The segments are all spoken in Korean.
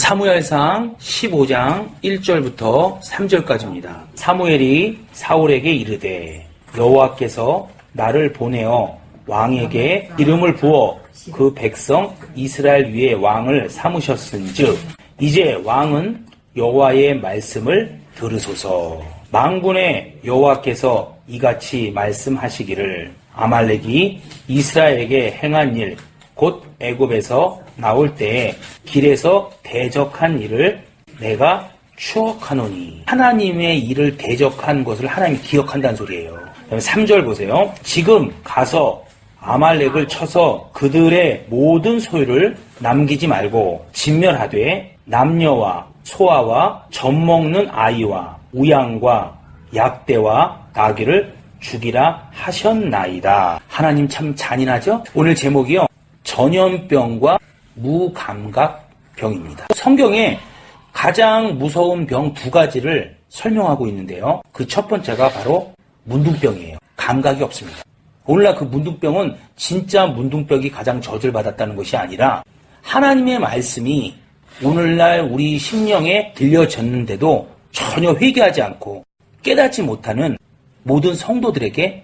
사무엘상 15장 1절부터 3절까지입니다. 사무엘이 사울에게 이르되 여호와께서 나를 보내어 왕에게 기름을 부어 그 백성 이스라엘 위에 왕을 삼으셨은즉 이제 왕은 여호와의 말씀을 들으소서. 만군의 여호와께서 이같이 말씀하시기를 아말렉이 이스라엘에게 행한 일 곧 애굽에서 나올 때에 길에서 대적한 일을 내가 추억하노니. 하나님의 일을 대적한 것을 하나님이 기억한다는 소리예요. 3절 보세요. 지금 가서 아말렉을 쳐서 그들의 모든 소유를 남기지 말고 진멸하되 남녀와 소아와 젖먹는 아이와 우양과 약대와 나귀를 죽이라 하셨나이다. 하나님 참 잔인하죠? 오늘 제목이요, 전염병과 무감각병입니다. 성경에 가장 무서운 병 2가지를 설명하고 있는데요. 그 첫 번째가 바로 문둥병이에요. 감각이 없습니다. 오늘날 그 문둥병은 진짜 문둥병이 가장 저주받았다는 것이 아니라 하나님의 말씀이 오늘날 우리 심령에 들려졌는데도 전혀 회개하지 않고 깨닫지 못하는 모든 성도들에게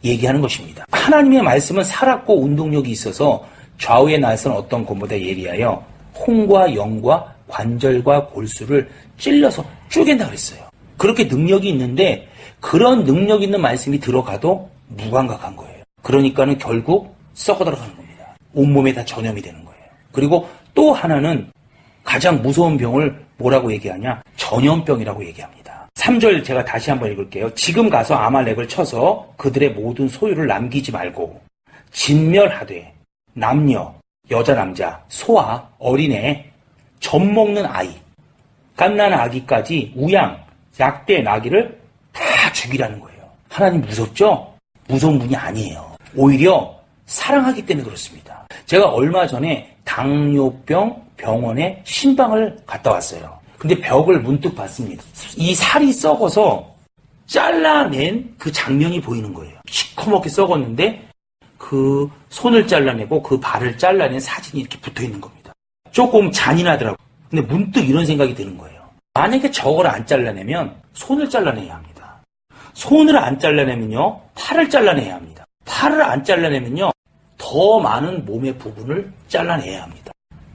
얘기하는 것입니다. 하나님의 말씀은 살았고 운동력이 있어서 좌우에 나선 어떤 것보다 예리하여 홍과 영과 관절과 골수를 찔러서 쪼갠다 그랬어요. 그렇게 능력이 있는데 그런 능력 있는 말씀이 들어가도 무감각한 거예요. 그러니까는 결국 썩어 들어가는 겁니다. 온몸에 다 전염이 되는 거예요. 그리고 또 하나는 가장 무서운 병을 뭐라고 얘기하냐? 전염병이라고 얘기합니다. 3절 제가 다시 한번 읽을게요. 지금 가서 아말렉을 쳐서 그들의 모든 소유를 남기지 말고 진멸하되 남녀, 여자, 남자, 소아, 어린애, 젖먹는 아이, 갓난 아기까지 우양, 약대, 나귀를 다 죽이라는 거예요. 하나님 무섭죠? 무서운 분이 아니에요. 오히려 사랑하기 때문에 그렇습니다. 제가 얼마 전에 당뇨병 병원에 신방을 갔다 왔어요. 근데 벽을 문득 봤습니다. 이 살이 썩어서 잘라낸 그 장면이 보이는 거예요. 시커멓게 썩었는데 그 손을 잘라내고 그 발을 잘라낸 사진이 이렇게 붙어 있는 겁니다. 조금 잔인하더라고요. 근데 문득 이런 생각이 드는 거예요. 만약에 저걸 안 잘라내면 손을 잘라내야 합니다. 손을 안 잘라내면요, 팔을 잘라내야 합니다. 팔을 안 잘라내면요, 더 많은 몸의 부분을 잘라내야 합니다.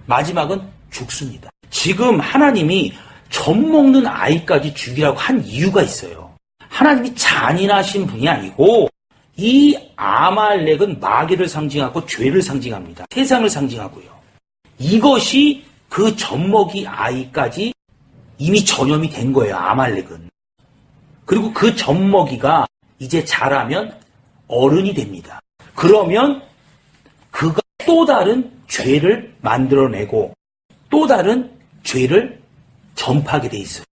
마지막은 죽습니다. 지금 하나님이 젖먹는 아이까지 죽이라고 한 이유가 있어요. 하나님이 잔인하신 분이 아니고 이 아말렉은 마귀를 상징하고 죄를 상징합니다. 세상을 상징하고요. 이것이 그 젖먹이 아이까지 이미 전염이 된 거예요. 아말렉은. 그리고 그 젖먹이가 이제 자라면 어른이 됩니다. 그러면 그가 또 다른 죄를 만들어내고 또 다른 죄를 전파하게 돼 있어요.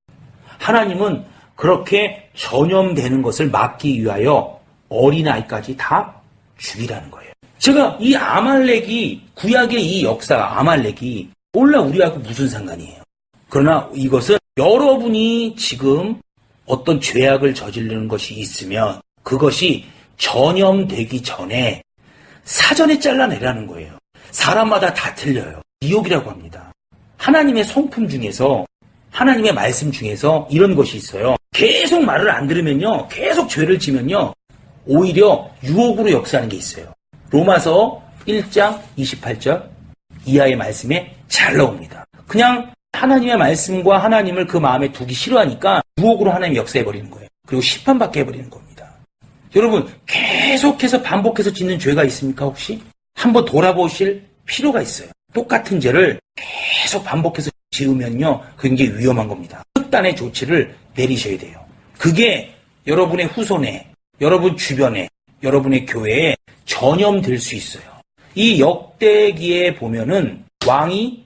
하나님은 그렇게 전염되는 것을 막기 위하여 어린아이까지 다 죽이라는 거예요. 제가 이 아말렉이, 구약의 이 역사 아말렉이 몰라 우리하고 무슨 상관이에요. 그러나 이것은 여러분이 지금 어떤 죄악을 저지르는 것이 있으면 그것이 전염되기 전에 사전에 잘라내라는 거예요. 사람마다 다 틀려요. 미혹이라고 합니다. 하나님의 성품 중에서, 하나님의 말씀 중에서 이런 것이 있어요. 계속 말을 안 들으면요, 계속 죄를 지면요, 오히려 유혹으로 역사하는 게 있어요. 로마서 1장 28절 이하의 말씀에 잘 나옵니다. 그냥 하나님의 말씀과 하나님을 그 마음에 두기 싫어하니까 유혹으로 하나님이 역사해버리는 거예요. 그리고 심판받게 해버리는 겁니다. 여러분, 계속해서 반복해서 짓는 죄가 있습니까 혹시? 한번 돌아보실 필요가 있어요. 똑같은 죄를 계속 반복해서 지으면요, 굉장히 위험한 겁니다. 극단의 조치를 내리셔야 돼요. 그게 여러분의 후손에, 여러분 주변에, 여러분의 교회에 전염될 수 있어요. 이 역대기에 보면은 왕이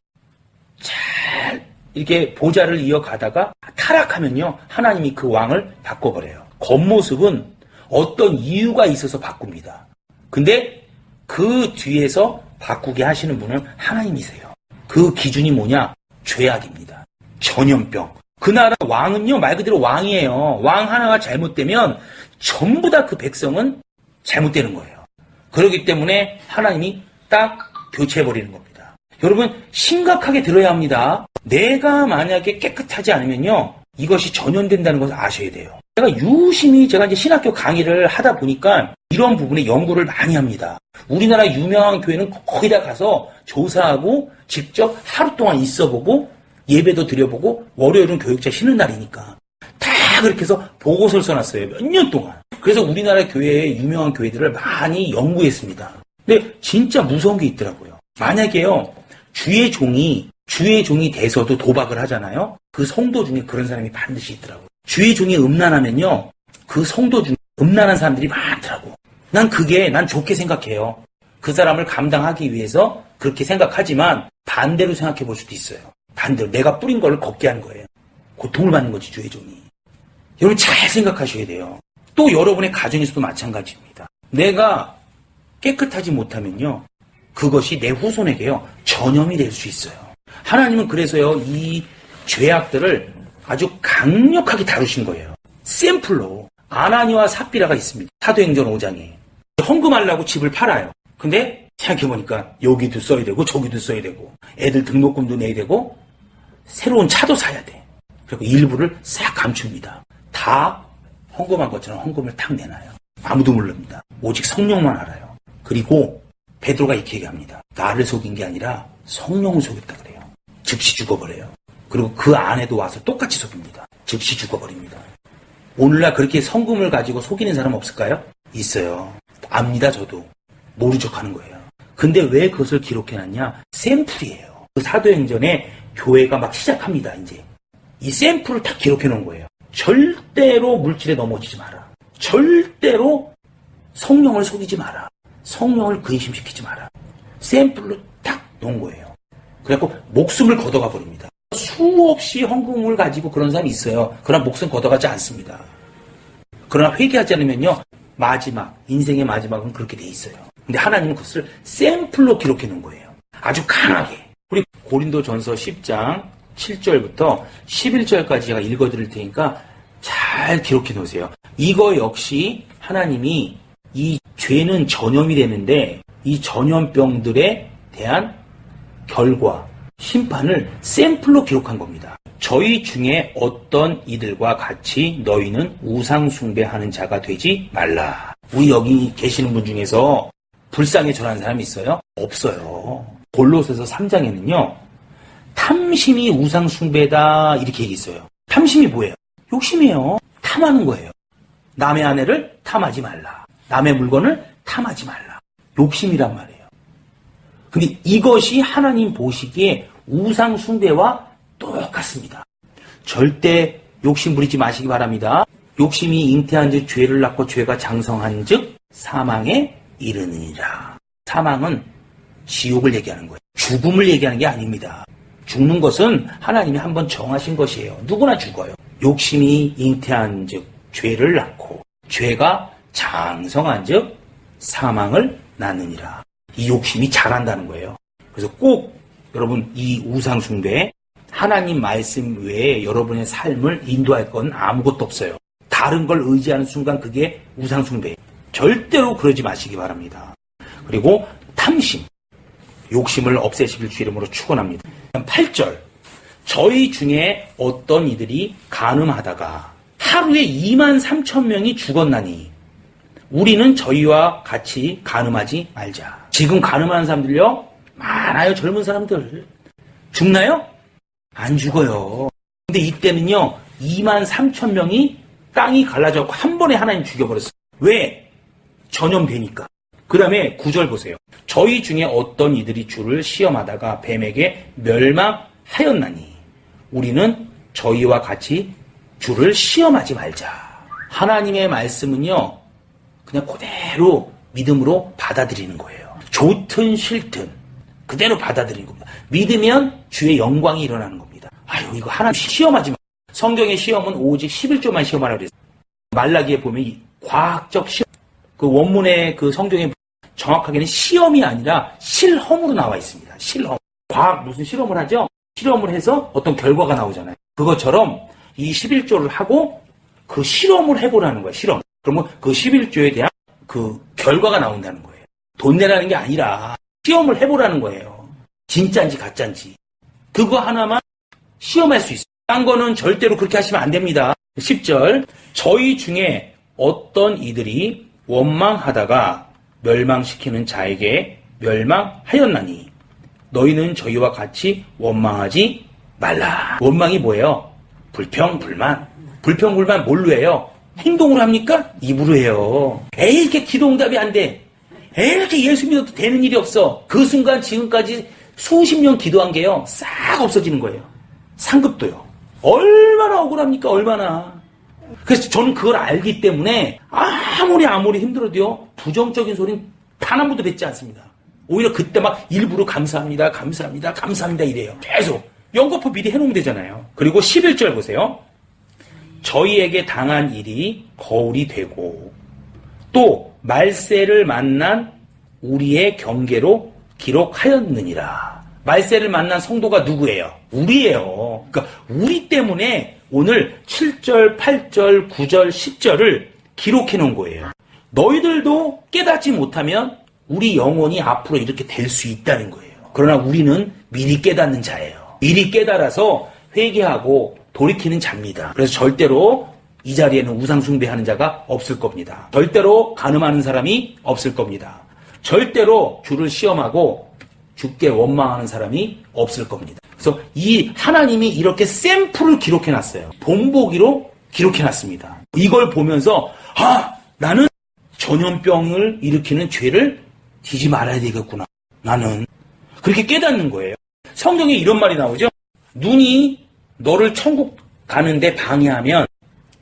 잘 이렇게 보좌를 이어가다가 타락하면요, 하나님이 그 왕을 바꿔버려요. 겉모습은 어떤 이유가 있어서 바꿉니다. 근데 그 뒤에서 바꾸게 하시는 분은 하나님이세요. 그 기준이 뭐냐? 죄악입니다. 전염병. 그 나라 왕은요, 말 그대로 왕이에요. 왕 하나가 잘못되면 전부 다 그 백성은 잘못되는 거예요. 그렇기 때문에 하나님이 딱 교체해버리는 겁니다. 여러분 심각하게 들어야 합니다. 내가 만약에 깨끗하지 않으면요, 이것이 전염된다는 것을 아셔야 돼요. 제가 이제 신학교 강의를 하다 보니까 이런 부분에 연구를 많이 합니다. 우리나라 유명한 교회는 거의 다 가서 조사하고 직접 하루 동안 있어보고 예배도 드려보고 월요일은 교육자 쉬는 날이니까 다 그렇게 해서 보고서를 써놨어요. 몇 년 동안. 그래서 우리나라 교회의 유명한 교회들을 많이 연구했습니다. 근데 진짜 무서운 게 있더라고요. 만약에요, 주의 종이 돼서도 도박을 하잖아요. 그 성도 중에 그런 사람이 반드시 있더라고요. 주의 종이 음란하면요, 그 성도 중에 음란한 사람들이 많더라고. 난 좋게 생각해요. 그 사람을 감당하기 위해서 그렇게 생각하지만 반대로 생각해 볼 수도 있어요. 반대로 내가 뿌린 걸 걷게 하는 거예요. 고통을 받는 거지, 주의 종이. 여러분 잘 생각하셔야 돼요. 또 여러분의 가정에서도 마찬가지입니다. 내가 깨끗하지 못하면요, 그것이 내 후손에게요, 전염이 될 수 있어요. 하나님은 그래서요, 이 죄악들을 아주 강력하게 다루신 거예요. 샘플로. 아나니와 삽비라가 있습니다. 사도행전 5장에. 헌금하려고 집을 팔아요. 근데 생각해보니까 여기도 써야 되고 저기도 써야 되고 애들 등록금도 내야 되고 새로운 차도 사야 돼. 그리고 일부를 싹 감춥니다. 다 헌금한 것처럼 헌금을 탁 내놔요. 아무도 모릅니다. 오직 성령만 알아요. 그리고 베드로가 이렇게 얘기합니다. 나를 속인 게 아니라 성령을 속였다 그래요. 즉시 죽어버려요. 그리고 그 아내도 와서 똑같이 속입니다. 즉시 죽어버립니다. 오늘날 그렇게 성금을 가지고 속이는 사람 없을까요? 있어요. 압니다, 저도. 모른 척 하는 거예요. 근데 왜 그것을 기록해놨냐? 샘플이에요. 그 사도행전에 교회가 막 시작합니다, 이제. 이 샘플을 다 기록해놓은 거예요. 절대로 물질에 넘어지지 마라. 절대로 성령을 속이지 마라. 성령을 근심시키지 마라. 샘플로 딱 놓은 거예요. 그래갖고 목숨을 걷어가 버립니다. 수없이 헌금을 가지고 그런 사람이 있어요. 그러나 목숨 걷어가지 않습니다. 그러나 회개하지 않으면요, 인생의 마지막은 그렇게 돼 있어요. 근데 하나님은 그것을 샘플로 기록해 놓은 거예요. 아주 강하게. 우리 고린도전서 10장 7절부터 11절까지 제가 읽어드릴 테니까 잘 기록해 놓으세요. 이거 역시 하나님이 이 죄는 전염이 되는데 이 전염병들에 대한 결과, 심판을 샘플로 기록한 겁니다. 저희 중에 어떤 이들과 같이 너희는 우상 숭배하는 자가 되지 말라. 우리 여기 계시는 분 중에서 불쌍히 전하는 사람이 있어요? 없어요. 골로새서 3장에는요. 탐심이 우상 숭배다 이렇게 얘기했어요. 탐심이 뭐예요? 욕심이에요. 탐하는 거예요. 남의 아내를 탐하지 말라. 남의 물건을 탐하지 말라. 욕심이란 말이에요. 근데 이것이 하나님 보시기에 우상 숭배와 똑같습니다. 절대 욕심 부리지 마시기 바랍니다. 욕심이 잉태한 즉 죄를 낳고 죄가 장성한 즉 사망에 이르느니라. 사망은 지옥을 얘기하는 거예요. 죽음을 얘기하는 게 아닙니다. 죽는 것은 하나님이 한번 정하신 것이에요. 누구나 죽어요. 욕심이 잉태한 즉 죄를 낳고 죄가 장성한 즉 사망을 낳느니라. 이 욕심이 자란다는 거예요. 그래서 꼭 여러분 이 우상 숭배, 하나님 말씀 외에 여러분의 삶을 인도할 건 아무것도 없어요. 다른 걸 의지하는 순간 그게 우상 숭배. 절대로 그러지 마시기 바랍니다. 그리고 탐심, 욕심을 없애시길 주 이름으로 축원합니다. 8절, 저희 중에 어떤 이들이 간음하다가 하루에 23,000명이 죽었나니 우리는 저희와 같이 간음하지 말자. 지금 간음하는 사람들요 많아요. 젊은 사람들 죽나요? 안 죽어요. 근데 이때는요 23,000명이 땅이 갈라져서 한 번에 하나님 죽여버렸어요. 왜? 전염되니까. 그 다음에 9절 보세요. 저희 중에 어떤 이들이 주를 시험하다가 뱀에게 멸망하였나니 우리는 저희와 같이 주를 시험하지 말자. 하나님의 말씀은요 그냥 그대로 믿음으로 받아들이는 거예요. 좋든 싫든 그대로 받아들이는 겁니다. 믿으면 주의 영광이 일어나는 겁니다. 아유 이거 하나님 시험하지 마. 성경의 시험은 오직 11조만 시험하라고 그랬어요. 말라기에 보면 이 과학적 시험, 그 원문의 그 성경에 정확하게는 시험이 아니라 실험으로 나와 있습니다. 실험. 과학 무슨 실험을 하죠? 실험을 해서 어떤 결과가 나오잖아요. 그것처럼 이 11조를 하고 그 실험을 해보라는 거예요. 실험. 그러면 그 11조에 대한 그 결과가 나온다는 거예요. 돈 내라는 게 아니라 시험을 해보라는 거예요. 진짜인지 가짜인지. 그거 하나만 시험할 수 있어요. 딴 거는 절대로 그렇게 하시면 안 됩니다. 10절 저희 중에 어떤 이들이 원망하다가 멸망시키는 자에게 멸망하였나니 너희는 저희와 같이 원망하지 말라. 원망이 뭐예요? 불평불만. 불평불만 뭘로 해요? 행동으로 합니까? 입으로 해요. 에이 이렇게 기도 응답이 안 돼. 에이 이렇게 예수 믿어도 되는 일이 없어. 그 순간 지금까지 수십 년 기도한 게요 싹 없어지는 거예요. 상급도요. 얼마나 억울합니까? 얼마나. 그래서 저는 그걸 알기 때문에 아무리 힘들어도요 부정적인 소리는 단 한 번도 뱉지 않습니다. 오히려 그때 막 일부러 감사합니다 이래요. 계속 연거푸 미리 해놓으면 되잖아요. 그리고 11절 보세요. 저희에게 당한 일이 거울이 되고 또 말세를 만난 우리의 경계로 기록하였느니라. 말세를 만난 성도가 누구예요? 우리예요. 그러니까 우리 때문에 오늘 7절, 8절, 9절, 10절을 기록해 놓은 거예요. 너희들도 깨닫지 못하면 우리 영혼이 앞으로 이렇게 될 수 있다는 거예요. 그러나 우리는 미리 깨닫는 자예요. 미리 깨달아서 회개하고 돌이키는 자입니다. 그래서 절대로 이 자리에는 우상 숭배하는 자가 없을 겁니다. 절대로 간음하는 사람이 없을 겁니다. 절대로 주를 시험하고 주께 원망하는 사람이 없을 겁니다. 그래서 이 하나님이 이렇게 샘플을 기록해놨어요. 본보기로 기록해놨습니다. 이걸 보면서 나는 전염병을 일으키는 죄를 지지 말아야 되겠구나. 나는 그렇게 깨닫는 거예요. 성경에 이런 말이 나오죠. 눈이 너를 천국 가는데 방해하면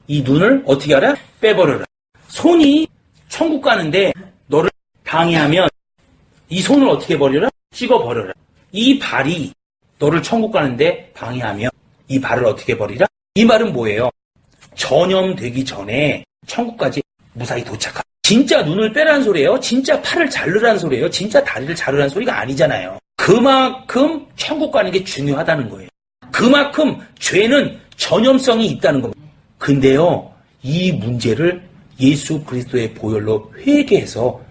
이 눈을 어떻게 하라? 빼버려라. 손이 천국 가는데 너를 방해하면 이 손을 어떻게 버려라? 찍어버려라. 이 발이 너를 천국 가는데 방해하면 이 발을 어떻게 버리라? 이 말은 뭐예요? 전염되기 전에 천국까지 무사히 도착하라. 진짜 눈을 빼라는 소리예요? 진짜 팔을 자르라는 소리예요? 진짜 다리를 자르라는 소리가 아니잖아요. 그만큼 천국 가는 게 중요하다는 거예요. 그만큼 죄는 전염성이 있다는 겁니다. 근데요, 이 문제를 예수 그리스도의 보혈로 회개해서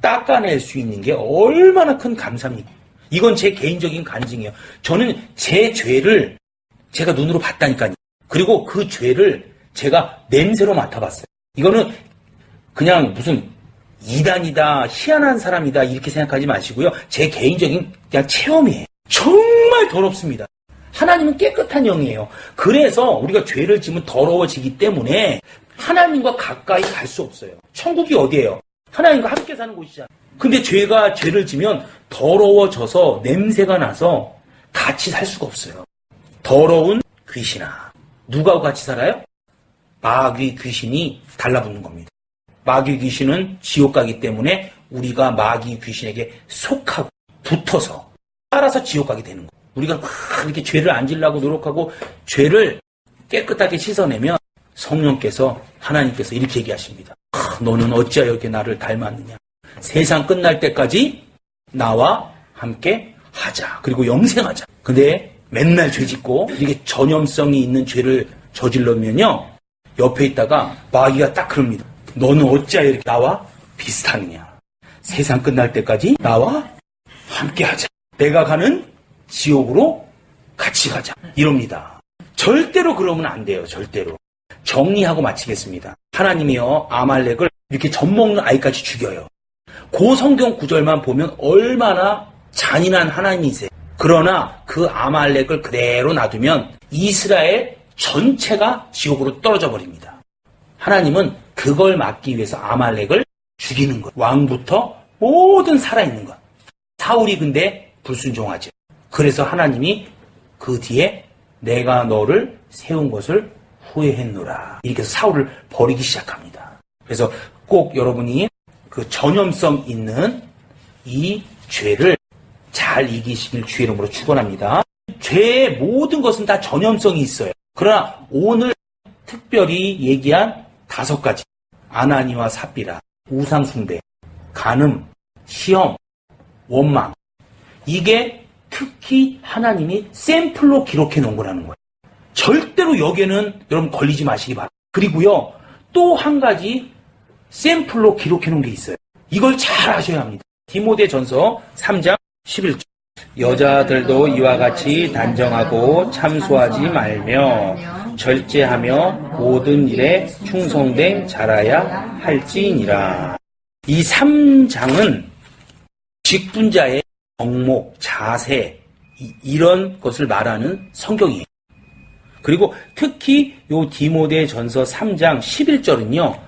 닦아낼 수 있는 게 얼마나 큰 감사입니까? 이건 제 개인적인 간증이에요. 저는 제 죄를 제가 눈으로 봤다니까요. 그리고 그 죄를 제가 냄새로 맡아봤어요. 이거는 그냥 무슨 이단이다, 희한한 사람이다 이렇게 생각하지 마시고요. 제 개인적인 그냥 체험이에요. 정말 더럽습니다. 하나님은 깨끗한 영이에요. 그래서 우리가 죄를 지으면 더러워지기 때문에 하나님과 가까이 갈 수 없어요. 천국이 어디예요? 하나님과 함께 사는 곳이잖아요. 근데 죄를 지면 더러워져서 냄새가 나서 같이 살 수가 없어요. 더러운 귀신아. 누가 같이 살아요? 마귀 귀신이 달라붙는 겁니다. 마귀 귀신은 지옥 가기 때문에 우리가 마귀 귀신에게 속하고 붙어서 따라서 지옥 가게 되는 거예요. 우리가 막 이렇게 죄를 안 지려고 노력하고 죄를 깨끗하게 씻어내면 성령께서 하나님께서 이렇게 얘기하십니다. 너는 어찌하여 이렇게 나를 닮았느냐. 세상 끝날 때까지 나와 함께 하자. 그리고 영생하자. 근데 맨날 죄 짓고 이렇게 전염성이 있는 죄를 저질러면요. 옆에 있다가 마귀가 딱 그럽니다. 너는 어찌하여 이렇게 나와 비슷하느냐. 세상 끝날 때까지 나와 함께 하자. 내가 가는 지옥으로 같이 가자. 이럽니다. 절대로 그러면 안 돼요. 절대로. 정리하고 마치겠습니다. 하나님이요 아말렉을 이렇게 젖먹는 아이까지 죽여요. 그 성경 구절만 보면 얼마나 잔인한 하나님이세요. 그러나 그 아말렉을 그대로 놔두면 이스라엘 전체가 지옥으로 떨어져 버립니다. 하나님은 그걸 막기 위해서 아말렉을 죽이는 것. 왕부터 모든 살아있는 것. 사울이 근데 불순종하죠. 그래서 하나님이 그 뒤에 내가 너를 세운 것을 후회했노라. 이렇게 해서 사울을 버리기 시작합니다. 그래서 꼭 여러분이 그 전염성 있는 이 죄를 잘 이기시길 주의 이름으로 축원합니다. 죄의 모든 것은 다 전염성이 있어요. 그러나 오늘 특별히 얘기한 5가지 아나니와 삽비라, 우상숭배, 간음, 시험, 원망 이게 특히 하나님이 샘플로 기록해 놓은 거라는 거예요. 절대로 여기에는 여러분 걸리지 마시기 바랍니다. 그리고요 또 한 가지 샘플로 기록해 놓은 게 있어요. 이걸 잘 아셔야 합니다. 디모데 전서 3장 11절 여자들도 이와 같이 단정하고 참소하지 말며 절제하며 모든 일에 충성되 자라야 할지니라. 이 3장은 직분자의 덕목, 자세 이런 것을 말하는 성경이에요. 그리고 특히 요 디모데전서 3장 11절은요.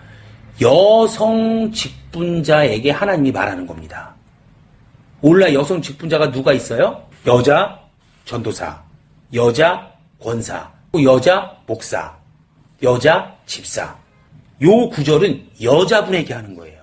여성 직분자에게 하나님이 말하는 겁니다. 오늘날 여성 직분자가 누가 있어요? 여자 전도사, 여자 권사, 여자 목사, 여자 집사. 요 구절은 여자분에게 하는 거예요.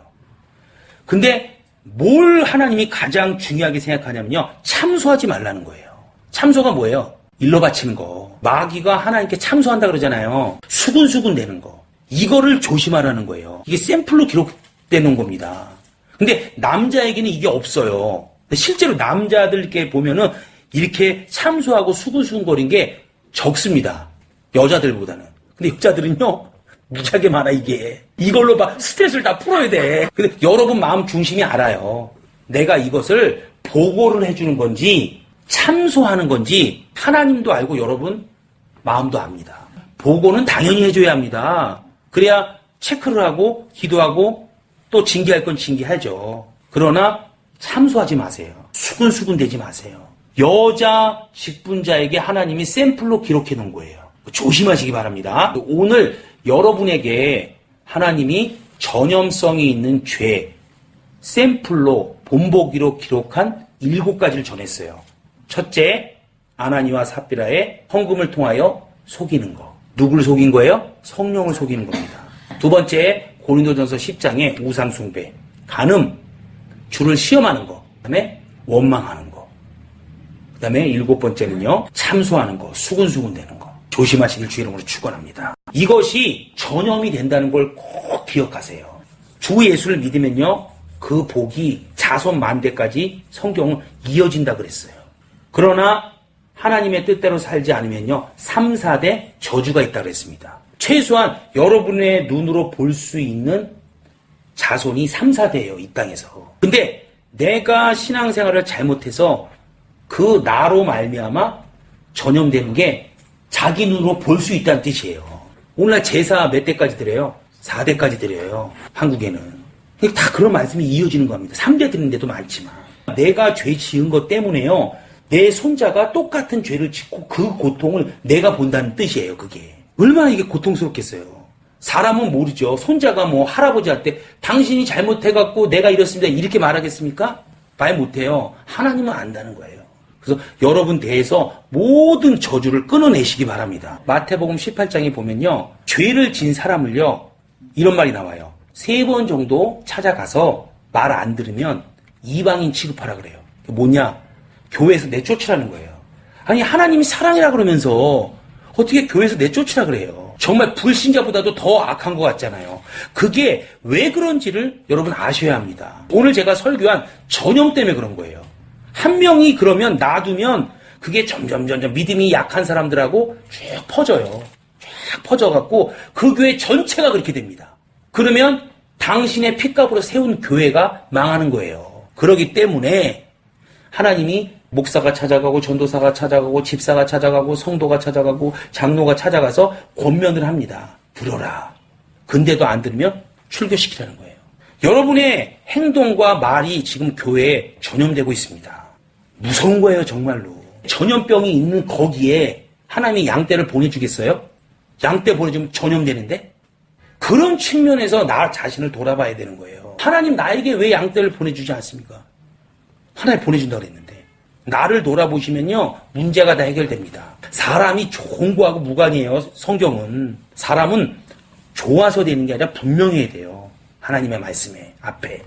근데 뭘 하나님이 가장 중요하게 생각하냐면요. 참소하지 말라는 거예요. 참소가 뭐예요? 일러 바치는 거. 마귀가 하나님께 참소한다 그러잖아요. 수군수군 대는 거. 이거를 조심하라는 거예요. 이게 샘플로 기록되는 겁니다. 근데 남자에게는 이게 없어요. 실제로 남자들께 보면은 이렇게 참소하고 수근수근거린 게 적습니다. 여자들보다는. 근데 여자들은요, 무지하게 많아, 이게. 이걸로 막 스트레스를 다 풀어야 돼. 근데 여러분 마음 중심이 알아요. 내가 이것을 보고를 해주는 건지, 참소하는 건지, 하나님도 알고 여러분 마음도 압니다. 보고는 당연히 해줘야 합니다. 그래야 체크를 하고, 기도하고, 또 징계할 건 징계하죠. 그러나 참소하지 마세요. 수근수근 대지 마세요. 여자 직분자에게 하나님이 샘플로 기록해 놓은 거예요. 조심하시기 바랍니다. 오늘 여러분에게 하나님이 전염성이 있는 죄 샘플로 본보기로 기록한 7가지를 전했어요. 첫째, 아나니와 삽비라의 헌금을 통하여 속이는 거. 누구를 속인 거예요? 성령을 속이는 겁니다. 두 번째, 고린도전서 10장의 우상숭배, 간음, 주를 시험하는 거, 그 다음에 원망하는 거, 그 다음에 7번째는요, 참소하는 거, 수근수근 되는 거. 조심하시길 주 이름으로 축원합니다. 이것이 전염이 된다는 걸 꼭 기억하세요. 주 예수를 믿으면요, 그 복이 자손 만대까지 성경은 이어진다 그랬어요. 그러나 하나님의 뜻대로 살지 않으면요, 3, 4대 저주가 있다 그랬습니다. 최소한 여러분의 눈으로 볼 수 있는 자손이 3, 4대예요, 이 땅에서. 근데 내가 신앙생활을 잘못해서 그 나로 말미암아 전염되는 게 자기 눈으로 볼 수 있다는 뜻이에요. 오늘날 제사 몇 대까지 드려요? 4대까지 드려요, 한국에는. 다 그런 말씀이 이어지는 겁니다. 3대 드리는 데도 많지만. 내가 죄 지은 것 때문에요, 내 손자가 똑같은 죄를 짓고 그 고통을 내가 본다는 뜻이에요, 그게. 얼마나 이게 고통스럽겠어요. 사람은 모르죠. 손자가 뭐 할아버지한테 당신이 잘못해갖고 내가 이렇습니다 이렇게 말하겠습니까? 말 못해요. 하나님은 안다는 거예요. 그래서 여러분 대해서 모든 저주를 끊어내시기 바랍니다. 마태복음 18장에 보면요, 죄를 진 사람을요, 이런 말이 나와요. 3번 정도 찾아가서 말 안 들으면 이방인 취급하라 그래요. 뭐냐? 교회에서 내쫓으라는 거예요. 아니, 하나님이 사랑이라 그러면서 어떻게 교회에서 내쫓으라 그래요? 정말 불신자보다도 더 악한 것 같잖아요. 그게 왜 그런지를 여러분 아셔야 합니다. 오늘 제가 설교한 전염 때문에 그런 거예요. 한 명이 그러면 놔두면 그게 점점 믿음이 약한 사람들하고 쭉 퍼져요. 쭉 퍼져갖고 그 교회 전체가 그렇게 됩니다. 그러면 당신의 핏값으로 세운 교회가 망하는 거예요. 그렇기 때문에 하나님이 목사가 찾아가고 전도사가 찾아가고 집사가 찾아가고 성도가 찾아가고 장로가 찾아가서 권면을 합니다. 들어라. 근데도 안 들으면 출교시키라는 거예요. 여러분의 행동과 말이 지금 교회에 전염되고 있습니다. 무서운 거예요, 정말로. 전염병이 있는 거기에 하나님이 양떼를 보내주겠어요? 양떼 보내주면 전염되는데? 그런 측면에서 나 자신을 돌아봐야 되는 거예요. 하나님 나에게 왜 양떼를 보내주지 않습니까? 하나님 보내준다고 그랬는데. 나를 돌아보시면요, 문제가 다 해결됩니다. 사람이 좋은 거하고 무관이에요, 성경은. 사람은 좋아서 되는 게 아니라 분명해야 돼요. 하나님의 말씀에 앞에.